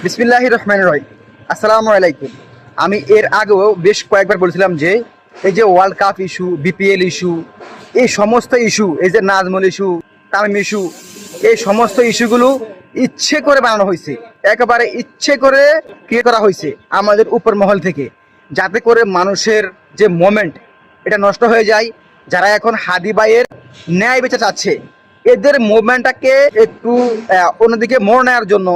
বিসমিল্লাহির রহমানির রহিম। আসসালামু আলাইকুম। আমি এর আগেও বেশ কয়েকবার বলেছিলাম যে এই যে world cup issue, BPL issue, এই সমস্ত ইস্যু, এই যে নাজমুল ইস্যু, তামিম ইস্যু, এই সমস্ত ইস্যুগুলো ইচ্ছে করে বানানো হয়েছে, একেবারে ইচ্ছে করে ক্রিয়েট করা হয়েছে আমাদের উপর মহল থেকে, যাতে করে মানুষের যে মোমেন্ট এটা নষ্ট হয়ে যায়। যারা এখন হাদি ভাইয়ের ন্যায় বেঁচে চাচ্ছে, এদের মুভমেন্টটাকে একটু অন্যদিকে মোড় নেওয়ার জন্য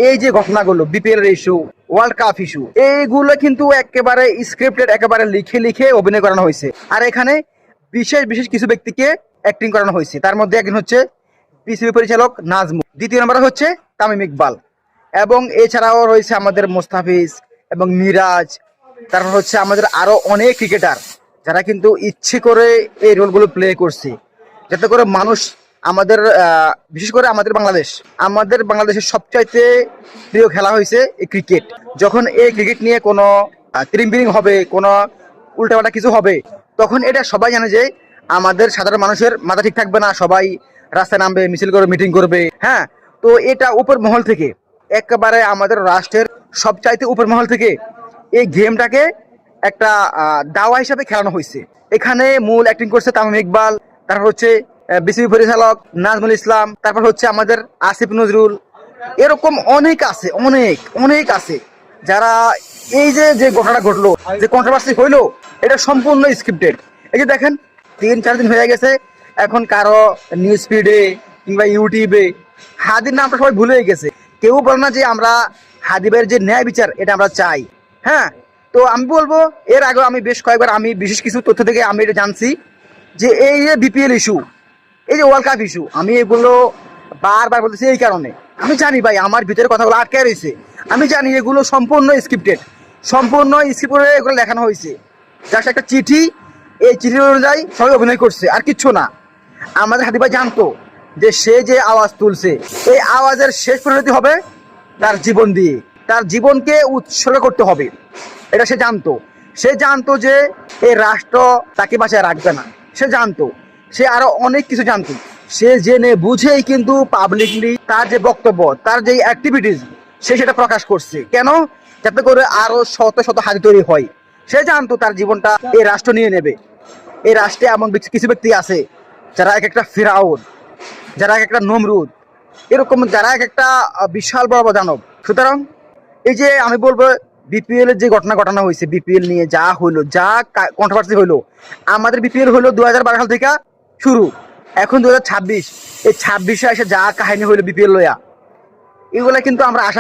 এই যে ঘটনাগুলো, BPL issue, world cup issue, এইগুলো কিন্তু একেবারে স্ক্রিপ্টেড, একেবারে লিখে লিখে অভিনয় করানো হয়েছে। আর এখানে বিশেষ বিশেষ কিছু ব্যক্তিকে অ্যাক্টিং করানো হয়েছে। তার মধ্যে একজন হচ্ছে পিসিবি পরিচালক নাজমুল, দ্বিতীয় নম্বরে হচ্ছে তামিম ইকবাল, এবং এছাড়াও রয়েছে আমাদের মোস্তাফিজ এবং মিরাজ। তারপর হচ্ছে আমাদের আরো অনেক ক্রিকেটার যারা কিন্তু ইচ্ছে করে এই রোলগুলো প্লে করছে, যাতে করে মানুষ আমাদের বিশেষ করে আমাদের বাংলাদেশের সবচাইতে প্রিয় খেলা হয়েছে এই ক্রিকেট। যখন এই ক্রিকেট নিয়ে কোনো তিরিং হবে, কোনো উল্টাপাল্টা কিছু হবে, তখন এটা সবাই জানে যে আমাদের সাধারণ মানুষের মাথা ঠিক থাকবে না, সবাই রাস্তায় নামবে, মিছিল করবে, মিটিং করবে। হ্যাঁ, তো এটা উপর মহল থেকে, একেবারে আমাদের রাষ্ট্রের সবচাইতে উপর মহল থেকে এই গেমটাকে একটা দাওয়া হিসাবে খেলানো হয়েছে। এখানে মূল অ্যাক্টিং করছে তামিম ইকবাল, তারপর হচ্ছে বিসিবি পরিচালক নাজমুল ইসলাম, তারপর হচ্ছে আমাদের আসিফ নজরুল। এরকম অনেক আছে, অনেক অনেক আছে যারা এই যে যে ঘটনাটা ঘটলো, যে কন্ট্রোভার্সি হইলো, এটা সম্পূর্ণ স্ক্রিপ্টেড। এই যে দেখেন, 3-4 দিন হয়ে গেছে, এখন কারো নিউজ ফিডে কিংবা ইউটিউবে হাদির নামটা সবাই ভুলে গেছে। কেউ বলে না যে আমরা হাদিবের যে ন্যায় বিচার এটা আমরা চাই। হ্যাঁ, তো আমি বলবো, এর আগে আমি বেশ কয়েকবার আমি বিশেষ কিছু তথ্য থেকে আমি এটা জানছি যে এই যে বিপিএল ইস্যু, এই যে ওয়ার্ল্ড কাপ ইস্যু, আমি এগুলো বারবার বলতেছি এই কারণে, আমি জানি ভাই আমার ভিতরে কথাগুলো আটকে রয়েছে। আমি জানি এগুলো সম্পূর্ণ স্ক্রিপ্টেড, সম্পূর্ণ স্ক্রিপ্ট করে এগুলো লেখানো হয়েছে। জাস্ট একটা চিঠি, এই চিঠি অনুযায়ী সবাই অভিনয় করছে, আর কিচ্ছু না। আমাদের হাদি ভাই জানতো যে সে যে আওয়াজ তুলছে, এই আওয়াজের শেষ পরিণতি হবে তার জীবন দিয়ে, তার জীবনকে উৎসর্গ করতে হবে। এটা সে জানতো। সে জানতো যে এই রাষ্ট্র তাকে বাঁচায় রাখবে না। সে জানতো, সে আরো অনেক কিছু জানতো। সে জেনে বুঝেই কিন্তু পাবলিকলি তার যে বক্তব্য, তার যে অ্যাক্টিভিটিস, সে সেটা প্রকাশ করছে। কেন? যাতে করে আরো শত শত হাতি তৈরি হয়। সে জানতো তার জীবনটা এই রাষ্ট্র নিয়ে নেবে। এই রাষ্ট্রে এমন কিছু ব্যক্তি আছে যারা এক একটা ফিরাউন, যারা এক একটা নমরুদ, এরকম যারা এক একটা বিশাল বড় দানব। সুতরাং এই যে আমি বলবো, বিপিএল এর যে ঘটনা ঘটানো হয়েছে, বিপিএল নিয়ে যা হইলো, যা কন্ট্রোভার্সি হইলো, আমাদের বিপিএল হইলো 2012 সাল থেকে শুরু, এখন 2026। এই 26-এ এসে যা কাহিনী হইলো বিপিএল লয়া, এগুলা কিন্তু আমরা আশা